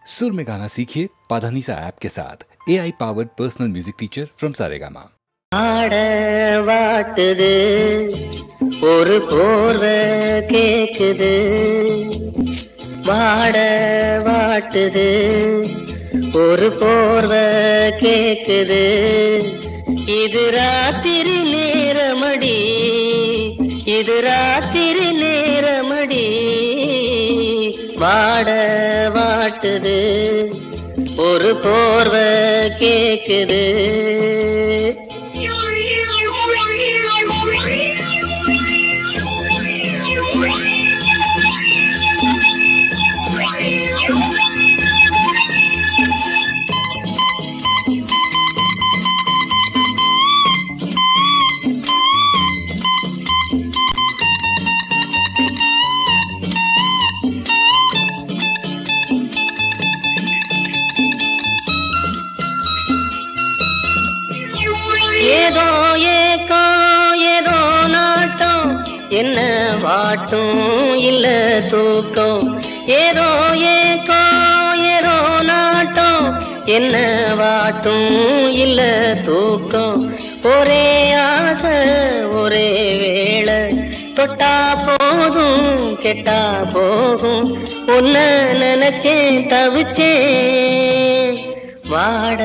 सुर में गाना सीखिए पाधानीसा ऐप के साथ AI powered personal music teacher from Saregama. ஆட வாட்டுது ஒரு போர்வை கேக்குது, வாட வாட்டுது ஒரு போர்வை கேக்குது, இது ராத்திரி நேரமடி, இது ராத்திரி நேரமடி, வாட வாட்டுது ஒரு போர்வை கேக்குது. ஏதோ ஏக்கம் ஏதோ நாட்டம், என்ன வாட்டும் இல்ல தூக்கம், ஏதோ ஏக்கம் ஏதோ நாட்டம், என்ன வாட்டும் இல்ல தூக்கம், ஒரே ஆசை ஒரே வேளை, தொட்டா போதும் கெட்டா போகும், ஒன்ன நினைச்சேன் தவிச்சேன், வாட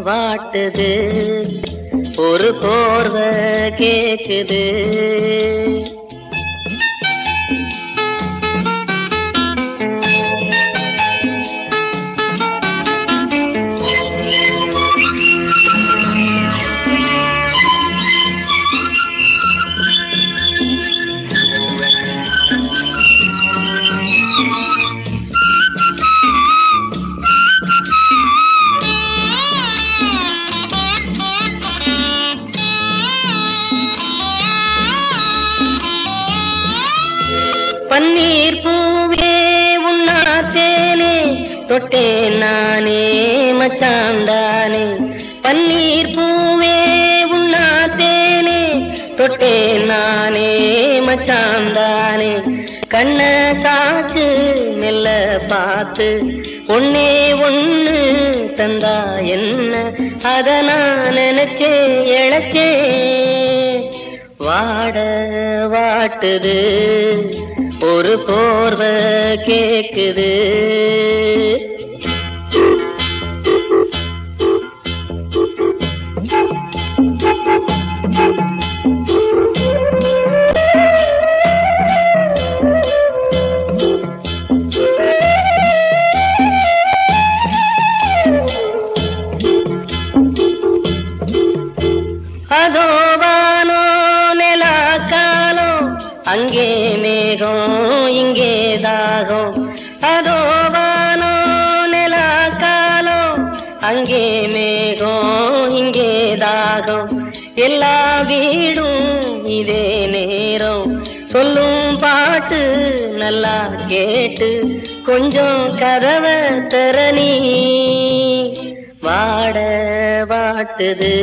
வாட்டுது ஒரு போர்வை கேக்குது. பன்னீர் பூவே உண்ணாத்தேனே தொட்டேன் நானே மச்சாந்தானே, பன்னீர் பூவே உண்ணாத்தேனே தொட்டேன் நானே மச்சாந்தானே, கண்ண சாச்சு மெல்ல பார்த்து ஒன்னே ஒண்ணு தந்தா என்ன, அத நான் நினைச்சே இழைச்சே, வாட வாட்டுது ஒரு போர்வை கேக்குது. அதோ வானோ நிலா காலம், அங்கே மேகம் இங்கே தாகம், அதோ வானோ நிலா காலம், அங்கே மேகம் இங்கே தாகம், எல்லா வீடும் இதே நேரம், சொல்லும் பாட்டு நல்லா கேட்டு கொஞ்சம் கதவை திறனி, வாட வாட்டுது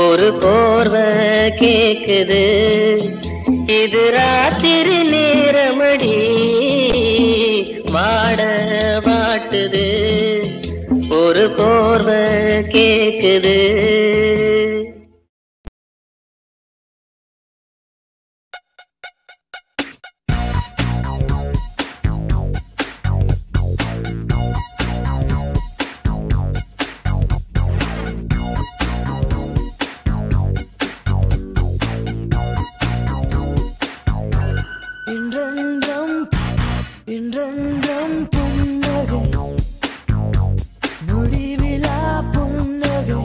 ஒரு போர்வை கேக்குது, இது ராத்திரி நேரமடி, வாட வாட்டுது ஒரு போர்வை கேக்குது. இன்றென்றும் புன்னகை, முடிவிலா புன்னகை,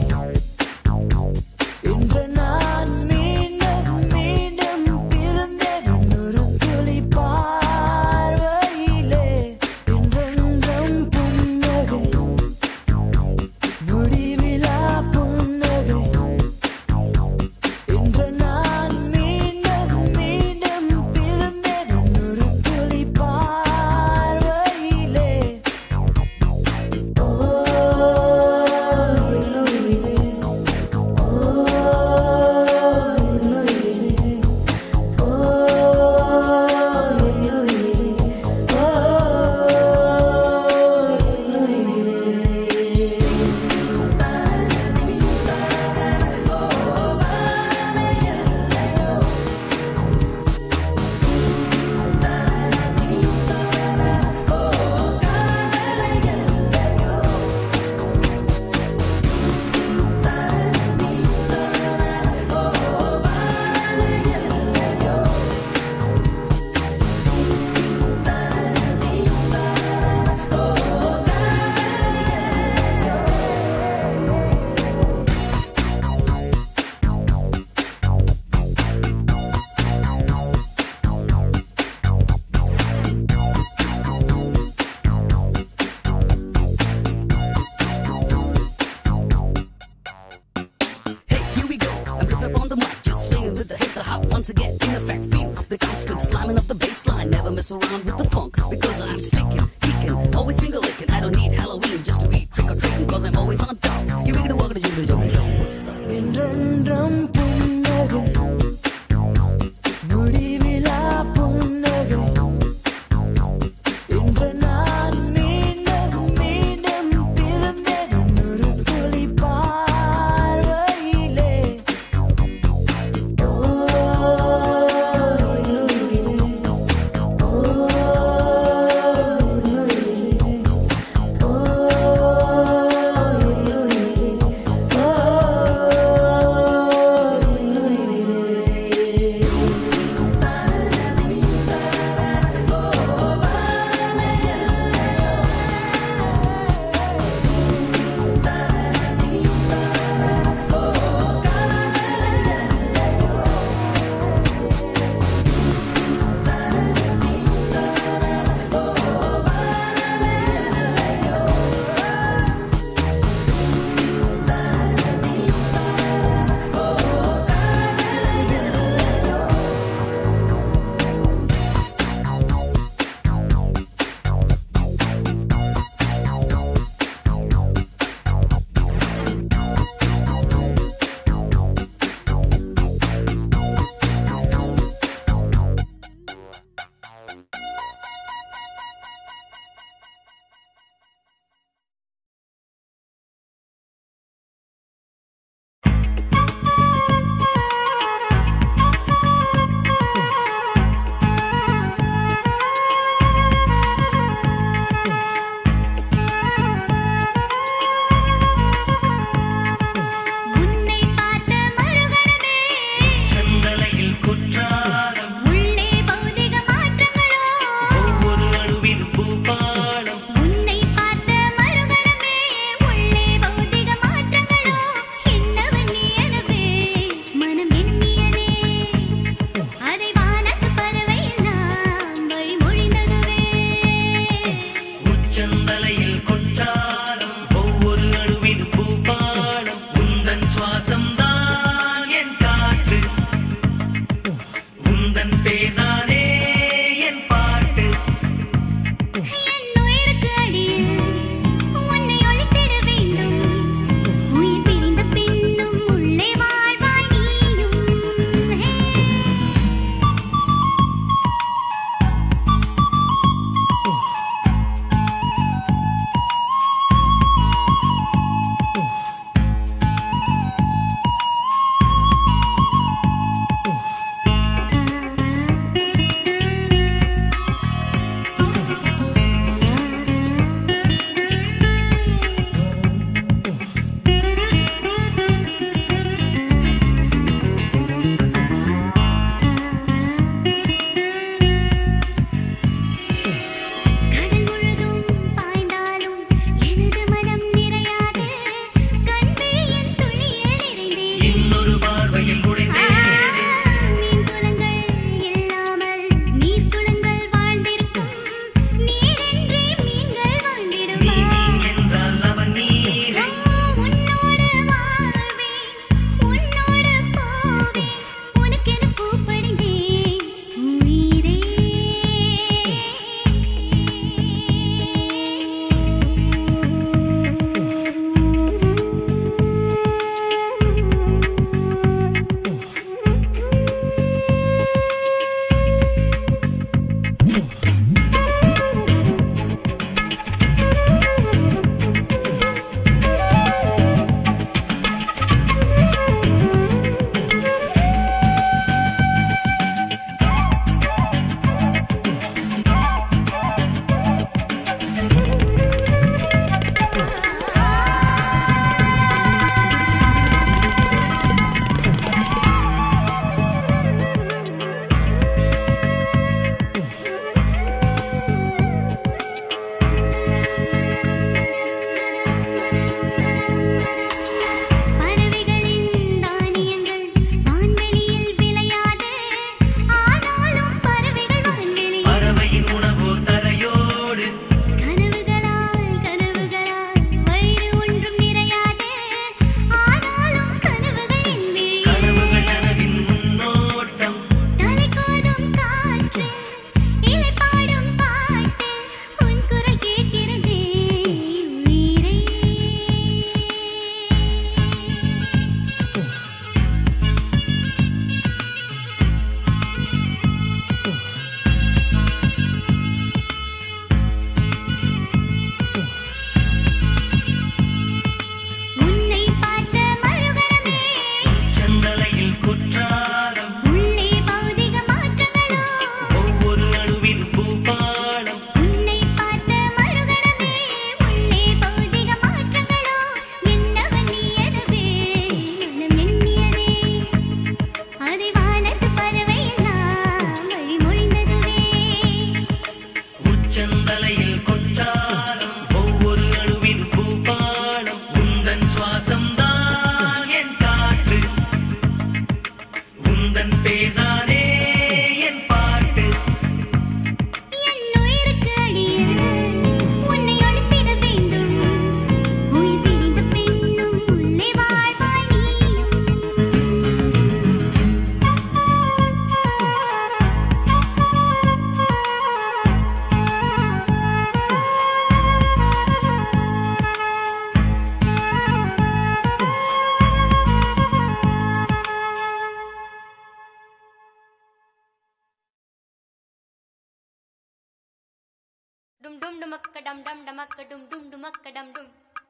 dumakka dum dum dumakka dum dum dumakka dum dum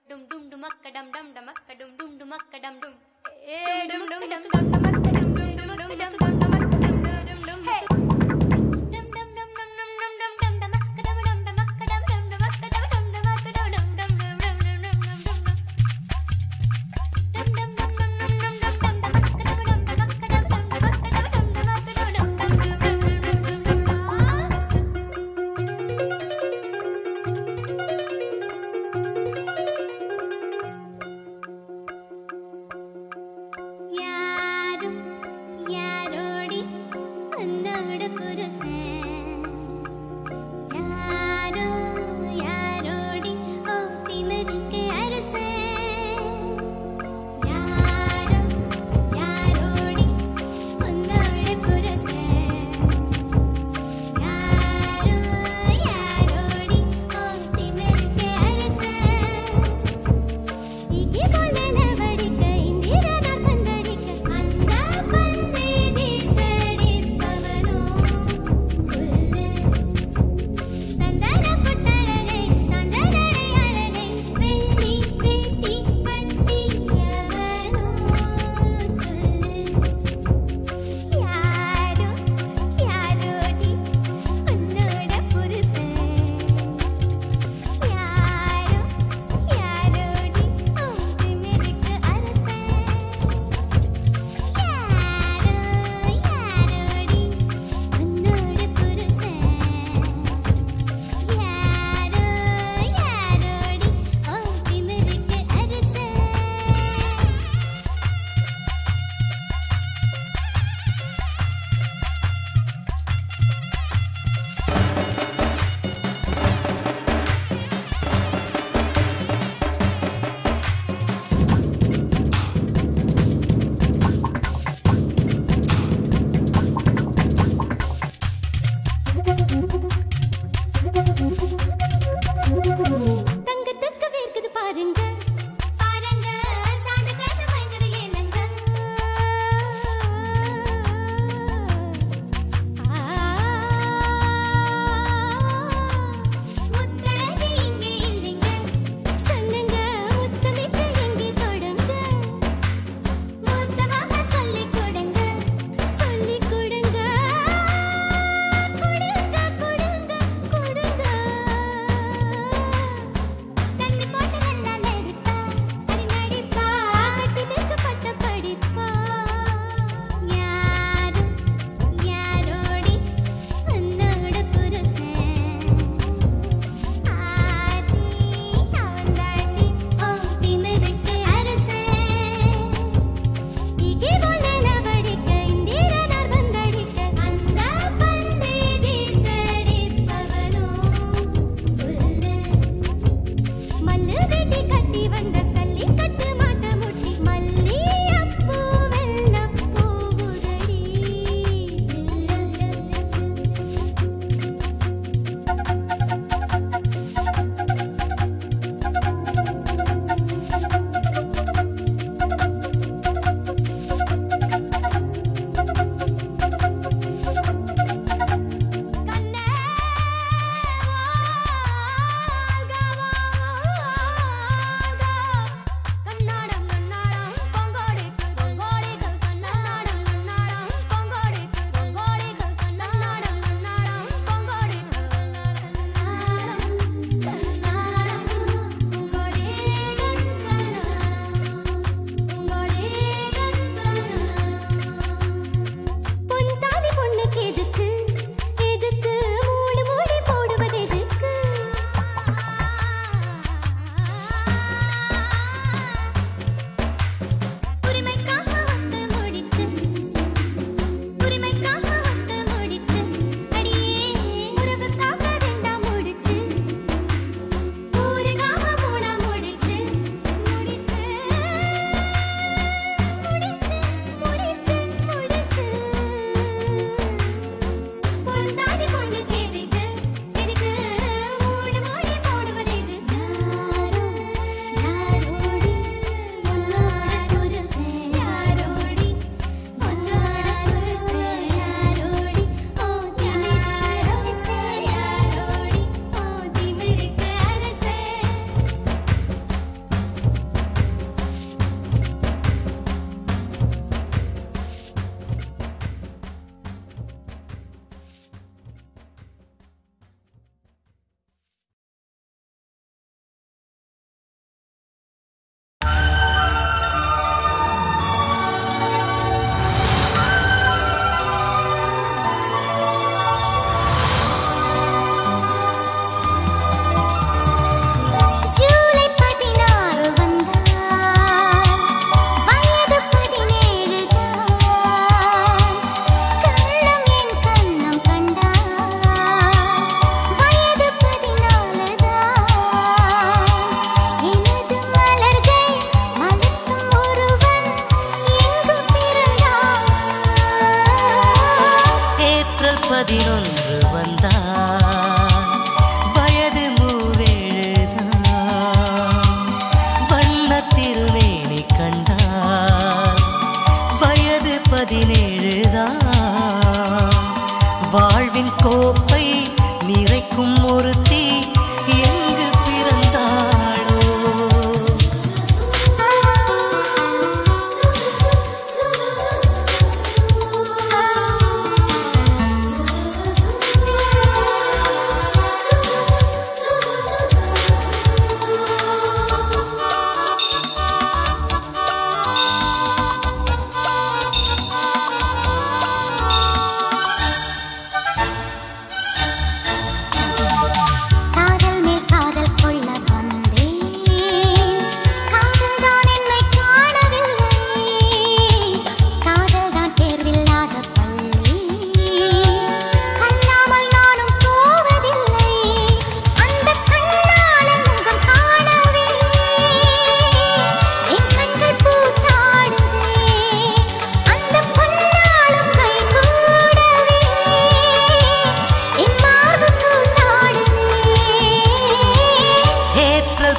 dum dum dumakka dum dum dumakka dum dum dumakka dum dum dum dum dum dum dumakka dum dum dumakka dum dum dumakka dum dum dum hey dum dum dum dum dum dum dum dum dumakka dum dum dumakka dum dum dumakka dum dum dumakka dum dum dum dum dum யாரும் யாரோடி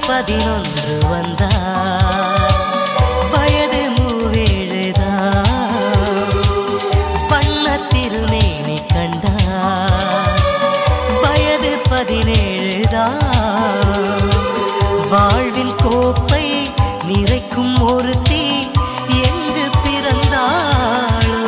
11 வந்தார். வயது 37தான். வண்ண திருமேனி கண்டார். வயது 17 தான். வாழ்வின் கோப்பை நிறைக்கும் ஒருத்தி எங்கு பிறந்தாளோ?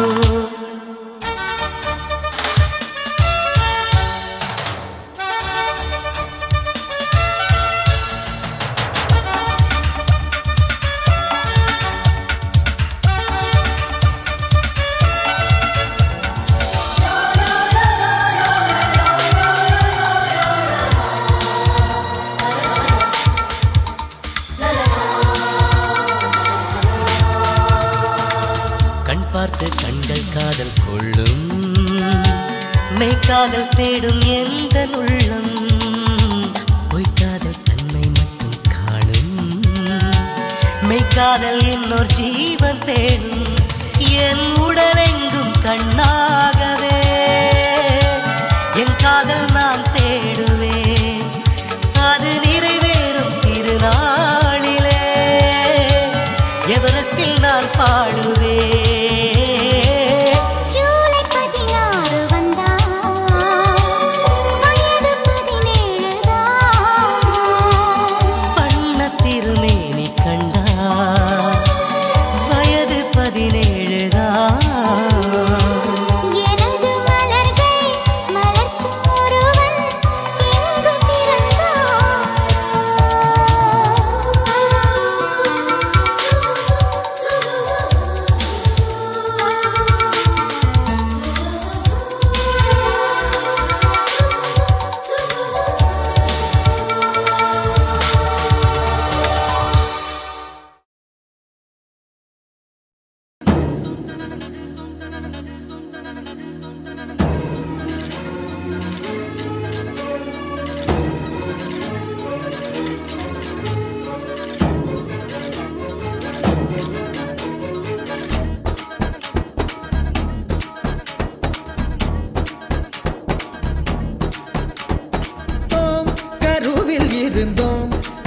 பார்த்து கண்கள் காதல் கொள்ளும். மெய்காதல் தேடும் எந்த உள்ளம். பொய்காதல் தன்னை மட்டும் காணும். மெய்காதல் இன்னொரு ஜீவன் தேடும். என் உடலெங்கும் கண்ணாகவே என் காதல் நான் தேடுவேன். அது நிறைவேறும் திருநாளிலே எவரெஸ்டில் நான் பாடுவேன்.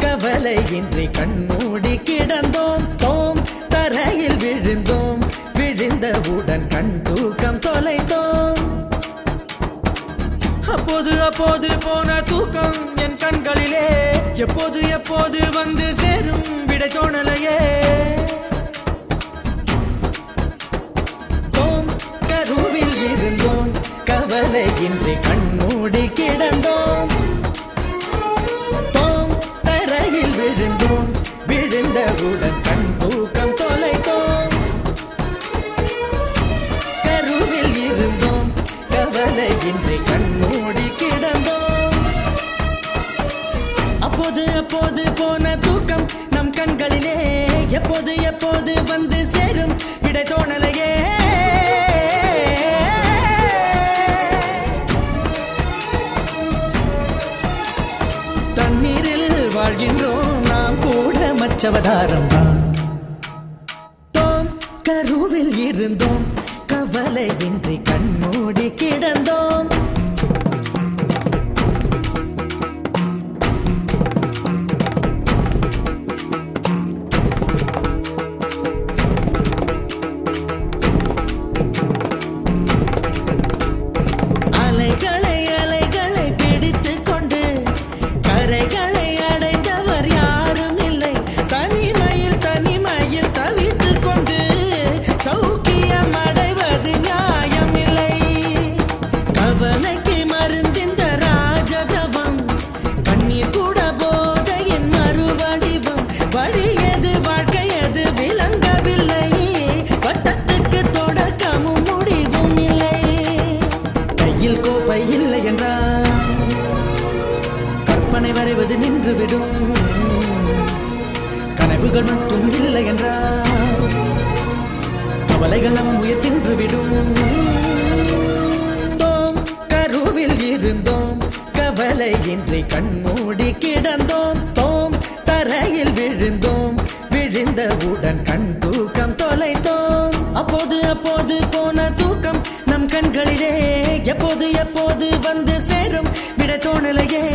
கவலையின்றி கண்மூடி கிடந்தோம். தோம் தரையில் விழுந்தோம். விழுந்தவுடன் கண் தூக்கம் தொலைத்தோம். அப்போது போன தூக்கம் என் கண்களிலே எப்போது வந்து சேரும் விடை தோணலையே. தோம் கருவில் இருந்தோம். கவலையின்றி கண்மூடி கிடந்தோம். விழுந்தோம். விழுந்தவுடன் கண் தூக்கம் தொலைத்தோம். கருவில் இருந்தோம். கவலையின்றி கண்மூடி கிடந்தோம். அப்போது போன தூக்கம் நம் கண்களிலே எப்போது வந்து சேரும் விடை தோணலையே. தண்ணீரில் வாழ்கின்றோம் நாம் கூட மச்சவதாரம் தான். தோம் கருவில் இருந்தோம். கவலையின்றி கண்மூடி கிடந்தோம். அலைகளை பிடித்து கொண்டு கரைகளை அடைந்தவர் யாரும் இல்லை. தனிமையில் தவித்து கொண்டு சௌக்கியம் அடைவது நியாயம் இல்லை. கவலைக்கு மருந்திந்த ராஜதவம். கண்ணீர் கூட போதையின் மறுவடிவம். வழியது வாழ்க்கையது விளங்கவில்லை. வட்டத்துக்கு தொடக்கமும் முடிவும் இல்லை. கையில் கோப்பை இல்லை என்றால் கற்பனை வரைவது நின்றுவிடும். கனவுகள் மட்டும் இல்லை என்றால் கவலைகள் நம் உயிர் தின்றுவிடும். தோம் கருவில் இருந்தோம். கவலையின்றி கண்மூடி கிடந்தோம். தோம் தரையில் விழுந்தோம். விழுந்தவுடன் கண் தூக்கம் தொலைத்தோம். அப்போது போன தூக்கம் நம் கண்களிலே எப்போது வந்து சேரும் விடை தோணலையே.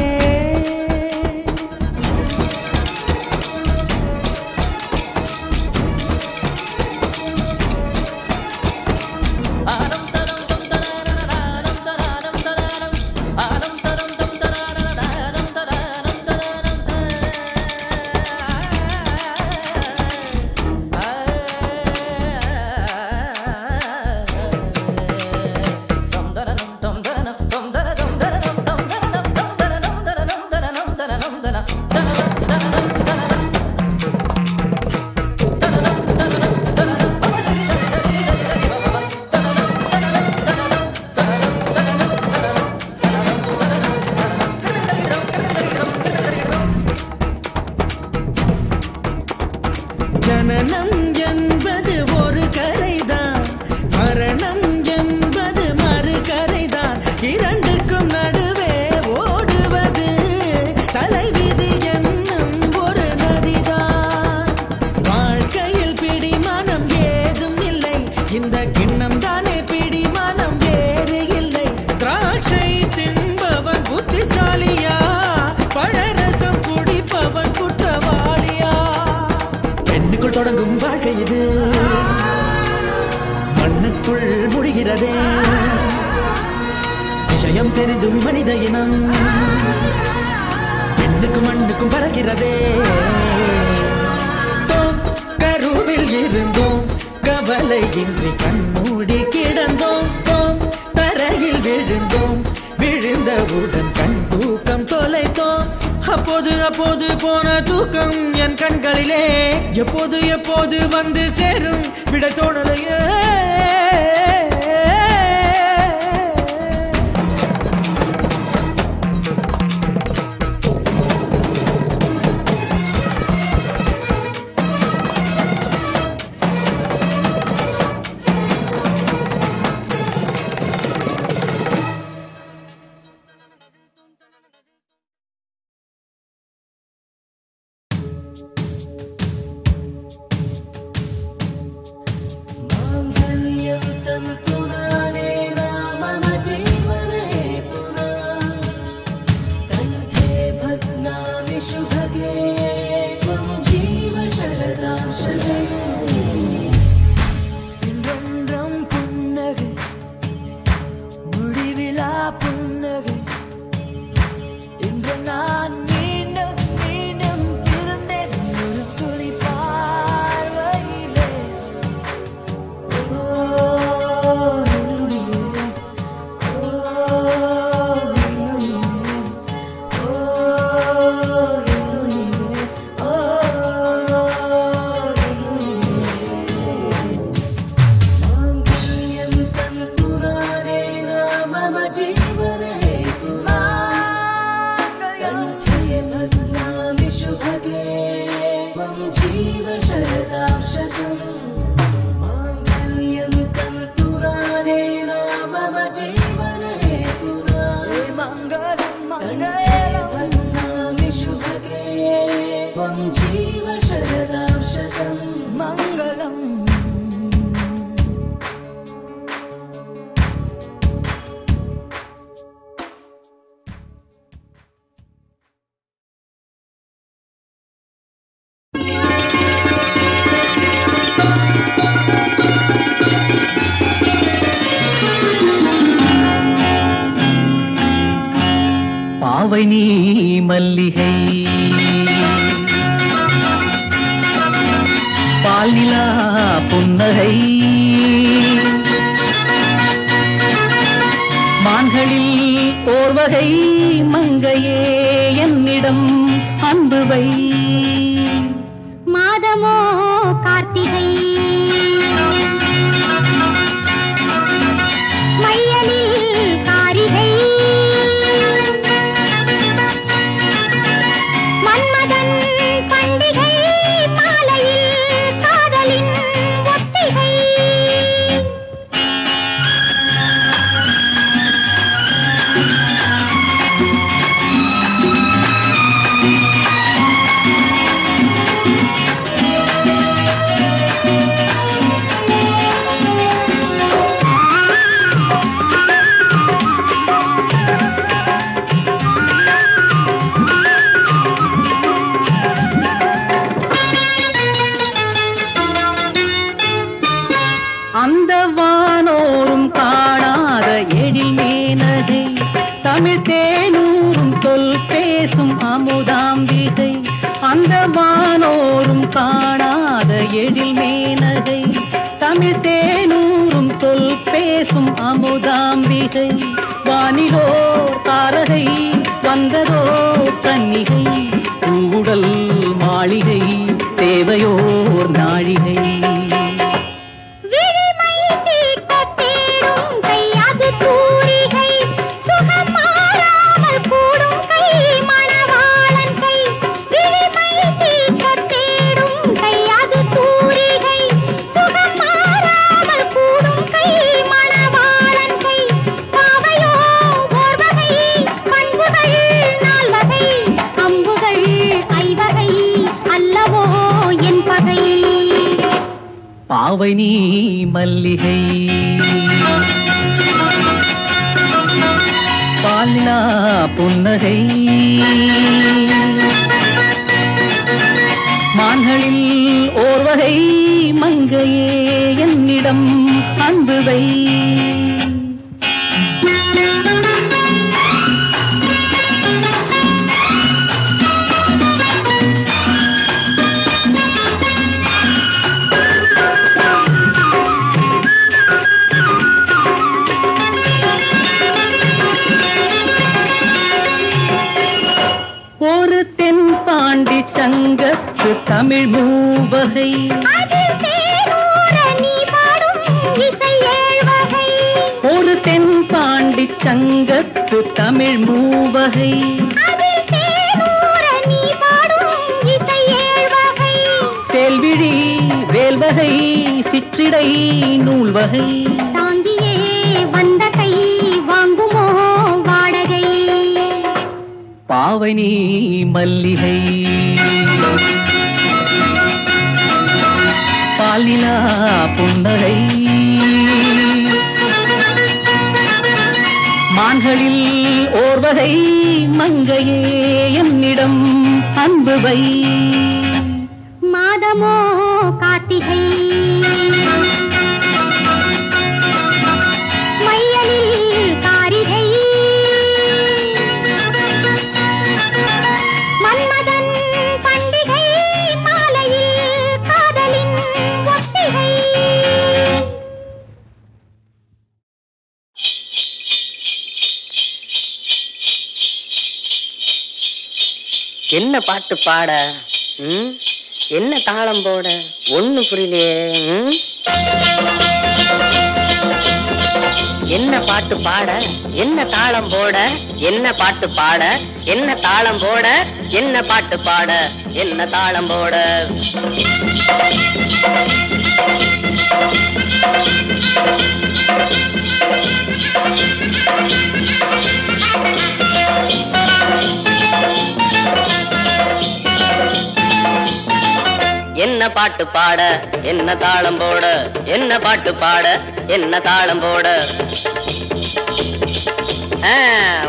ஜனனம் என்பது ஒரு கரைதான், மரணம் என்பது மறு கரைதான். இரண்டுக்கும் நடுவே ஓடுவது தலைவிதி என்னும் ஒரு நதிதான். வாழ்க்கையில் பிடிமானம் ஏதும் இல்லை, இந்த கிண்ணம் தானே பிடிமானம் வேறு இல்லை. திராட்சை தின்பவன் புத்திசாலியா, பழரசம் குடிப்பவன் குற்றவாளியா? பெண்ணுக்குள் தொடங்கும் வாழ்க்கை இது, மண்ணுக்குள் முடிகிறதே. விஷயம் தெரிந்தும் மனித இனம் பெண்ணுக்கும் மண்ணுக்கும் பறக்கிறதே. தோம் கருவில் இருந்தோம், கவலையின்றி கண்மூடி கிடந்தோம். தோம் தரையில் விழுந்தோம், விழுந்தவுடன் கண் தூக்கம் தொலைத்தோம். அப்போது அப்போது போன தூக்கம் என் கண்களிலே எப்போது எப்போது வந்து சேரும் விட தோணலையே. பாவை நீ மல்லிகை பால்நிலா புன்னகை மான்களில் ஓர்வகை மங்கையே என்னிடம் அன்புவை மாதமோ கார்த்திகை மையலில் காரிகை மன்மதன் பண்டிகை மாலையில் காதலின் ஒத்திகை அந்த வானோரும் காணாத எழில்மேனகை தமிழ் தேனூரும் சொல் பேசும் அமுதாம்பிகை அந்த வானோரும் காணாத எழில்மேனகை தமிழ் தேனூரும் சொல் பேசும் அமுதாம்பிகை வானிலோ தாரகை வந்ததோ கன்னிகை கூடல் மாளிகை தேவையோர் நாழிகை தூ பாவை நீ மல்லிகை பாலினா புன்னகை மான்களில் ஓர்வகை மங்கையே என்னிடம் அன்புவை ஒரு தென் பாண்டி சங்கத்து தமிழ் மூவகை ஒரு தென் பாண்டி சங்கத்து தமிழ் மூவகை செல்விழி வேல்வகை சிற்றிடை நூல் வகை தாங்கியே வந்த கை வாங்குமோ வாடகை பாவை நீ மல்லிகை பாலிலா புன்னகை மான்களில் ஓர்வகை மங்கையே என்னிடம் அன்புவை மாதமோ கார்த்திகை மையலில் காரிகை மன்மதன் பண்டிகை மாலையில் காதலின் ஒத்திகை என்ன பாட்டு பாட என்ன தாளம் போட ஒண்ணு புரியலையே. என்ன பாட்டு பாட என்ன தாளம் போட என்ன பாட்டு பாட என்ன தாளம் போட என்ன பாட்டு பாட என்ன தாளம் போட. என்ன பாட்டு பாட என்ன தாளம் போட என்ன பாட்டு பாட என்ன தாளம் போட.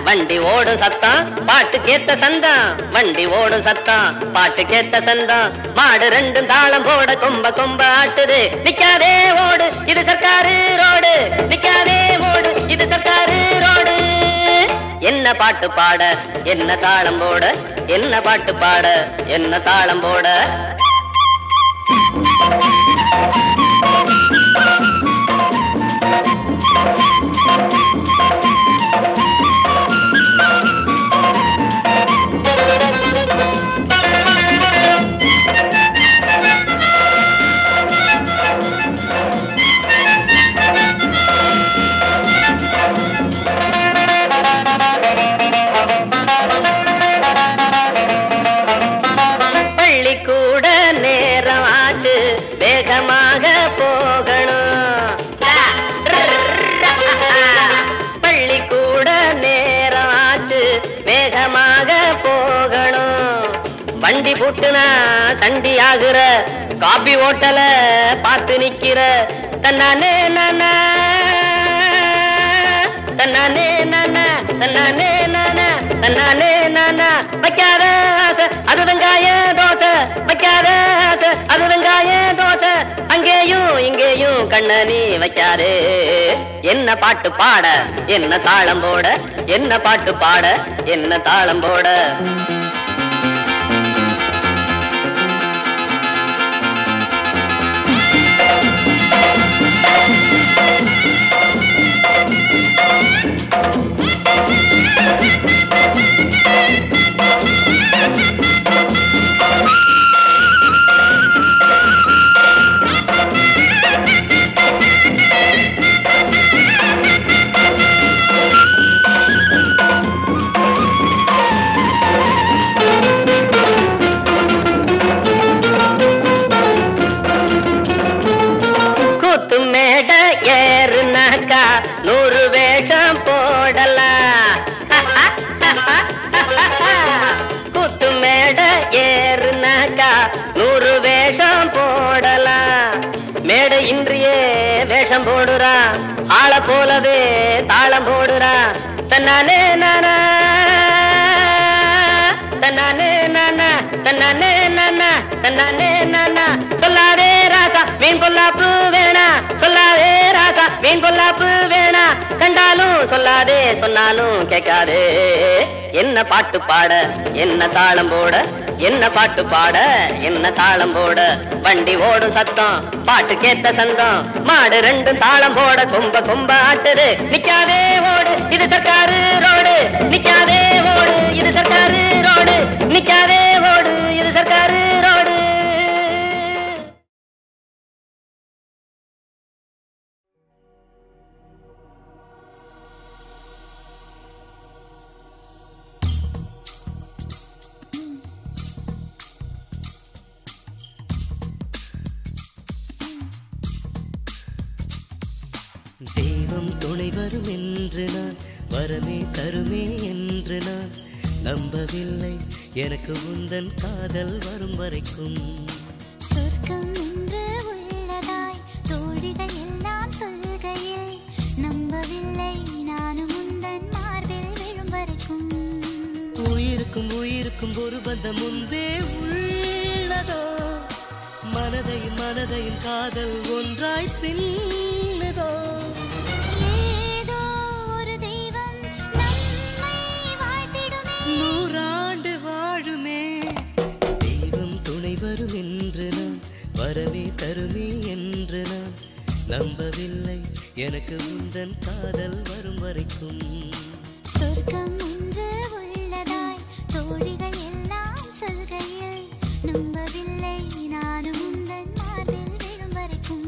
வண்டி ஓடும் சத்தம் பாட்டு கேத்த சந்தம் வண்டி ஓடும் சத்தம் பாட்டு கேத்த சந்தம் மாடு ரெண்டும் தாளம் போட கொம்ப கொம்ப ஆட்டுது. நிக்காதே ஓடு இது சர்க்காரு ரோடு நிக்காதே ஓடு இது சர்க்காரு ரோடு. என்ன பாட்டு பாட என்ன தாளம் போட என்ன பாட்டு பாட என்ன தாளம் போட. பள்ளிக்கூட நேரம் ஆச்சு வேகமாக போகணும். பள்ளிக்கூட நேரம் ஆச்சு வேகமாக போகணும். வண்டி போட்டுனா சண்டி ஆகுற காபி ஓட்டல பார்த்து நிக்கிற தன்னானே நானா தன்னானே நானா தன்னானே நானா தன்னானே நானா. வைக்காத ஆசை அது வெங்காய தோசை வைக்காத ஆசை அது வெங்காய தோசை அங்கேயும் இங்கேயும் கண்ணனி வைக்காதே. என்ன பாட்டு பாட என்ன தாளம் போட என்ன பாட்டு பாட என்ன தாளம் போட. மேட ஏறுனாக்கா 100 வேஷம் போடலாம். குத்து மேட ஏறுனாக்கா 100 வேஷம் போடலாம். மேடை இன்றியே வேஷம் போடுறா ஆள போலவே தாளம் போடுறா தன்னானே நானா தன்னானே நானா தன்னானே நானா தன்னானே நானா சொல்லாதே ராசா மீன் பொல்லாப்பு வேணா சொல்லாதே ராசா மீன் பொல்லாப்பு வேணா கண்டாலும் சொல்லாதே சொன்னாலும் கேட்காதே என்ன பாட்டு பாட என்ன தாளம் போட என்ன பாட்டு பாட என்ன தாளம் போட வண்டி ஓடும் சத்தம் பாட்டு கேத்த சந்தம் மாடு ரெண்டும் தாளம் போட கொம்ப கொம்ப ஆட்டுது நிக்காதே ஓடு இது சர்க்காரு ரோடு நிக்காதே ஓடு இது சர்க்காரு ரோடு நிக்காதே ஓடு இது சர்க்காரு ரோடு. தெய்வம் துணை வரும் என்று நான் வரமே தருமே என்று நான் நம்பவில்லை எனக்கு உந்தன் காதல் வரும் வரைக்கும். சொர்க்கம் என்று உள்ளதாய் தோழிகள் எல்லாம் சொல்கையில் நம்பவில்லை நானும் உந்தன் மார்பில் விழும் வரைக்கும். உயிருக்கும் உயிருக்கும் ஒரு பந்தம் முன்பே உள்ளதோ மனதையும் மனதையும் காதல் ஒன்றாய் பின்னதோ. ஏதோ ஒரு தெய்வம் நம்மை வாழ்த்திடுமே நூறாண்டு வாழுமே. தெய்வம் துணை வரும் என்று நான் வரமே தருமே என்று நான் நம்பவில்லை எனக்கு உந்தன் காதல் வரும் வரைக்கும். சொர்க்கம் ஒன்று உள்ளதாய் தோழிகள் எல்லாம் சொல்கையில் நம்பவில்லை நானும் உந்தன் மார்பில் விழும் வரைக்கும்.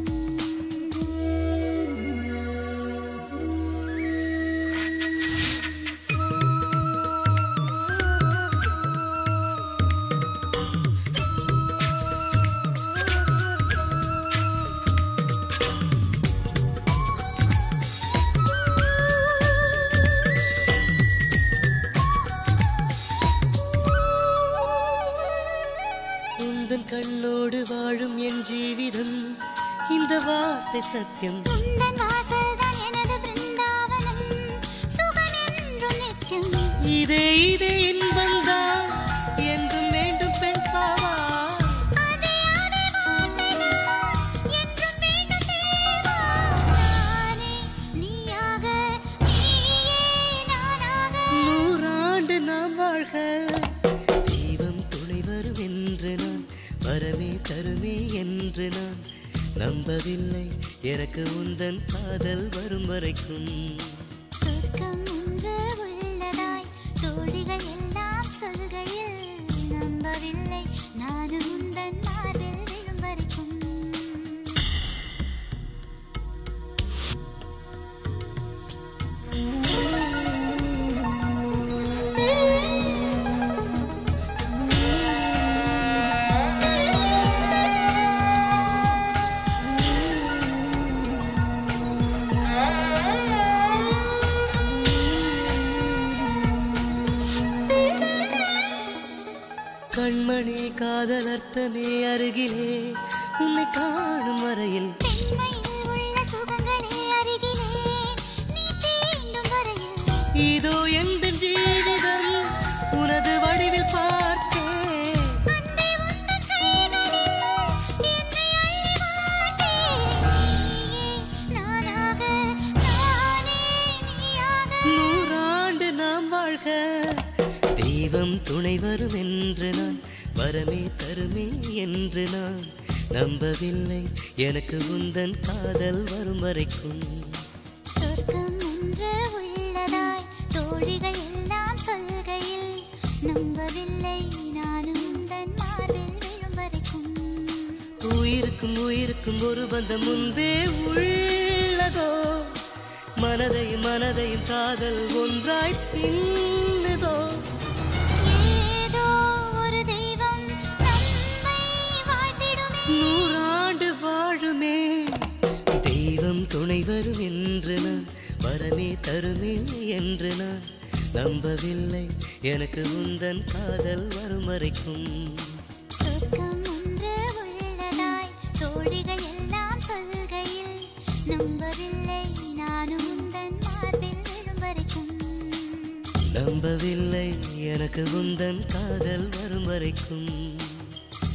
உந்தன் கண்ணோடு வாழும் என் ஜீவிதம் இந்த வார்த்தை சத்தியம். உந்தன் வாசல்தான் எனது பிருந்தாவனம் சுகம் என்றும் நித்தியம். இதே இதே இன்பந்தான் என்றும் வேண்டும் பெண் பாவா. அதே அதே வார்த்தைதான் என்றும் வேண்டும் தேவா. நானே நீயாக நீயே நானாக நூறாண்டு நாம் வாழ்க. தெய்வம் துணை வரும் என்று நான் வரமே தருமே என்று நான் நம்பவில்லை எனக்கு உந்தன் காதல் வரும் வரைக்கும். சொர்க்கம் ஒன்று உள்ளதாய் தோழிகள் எல்லாம் சொல்கையில் நம்பவில்லை நானும் உந்தன் மார்பில் விழும் வரைக்கும். கண்மணி காதல் அர்த்தமே அருகிலே உன்னை காணும் வரையில். பெண்மையில் உள்ள சுகங்களே அருகிலே நீ தீண்டும் வரையில். இதோ எந்த ஜீவிதம் உனது வடிவில் பார்த்தேன். அன்பே உந்தன் கைகளில் என்னை அள்ளி மாட்டேன். நீயே நானாக நானே நீயாக நூறாண்டு நாம் வாழ்க. தெய்வம் துணை வரும் என்று நான் வரமே தருமே என்று நான் நம்பவில்லை எனக்கு உந்தன் காதல் வரும் வரைக்கும். சொர்க்கம் ஒன்று உள்ளதாய் தோழிகள் எல்லாம் சொல்கையில் நம்பவில்லை நானும் உந்தன் மார்பில் விழும் வரைக்கும். உயிருக்கும் உயிருக்கும் ஒரு பந்தம் முன்பே உள்ளதோ மனதையும் மனதையும் காதல் ஒன்றாய் பின்னதோ. ஏதோ ஒரு தெய்வம் நம்மை வாழ்த்திடுமே நூறாண்டு வாழுமே. தெய்வம் துணை வரும் என்று நான் வரமே தருமே என்று நான் நம்பவில்லை எனக்கு உந்தன் காதல் வரும் வரைக்கும். சொர்க்கம் ஒன்று உள்ளதாய் தோழிகள் எல்லாம் நம்பவில்லை எனக்கு உந்தன் காதல் வரும் வரைக்கும்.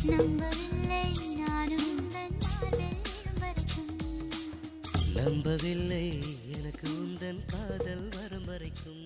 நம்பவில்லை நானும் உந்தன் காதல் வரைக்கும். நம்பவில்லை எனக்கு உந்தன் காதல் வரும் வரைக்கும்.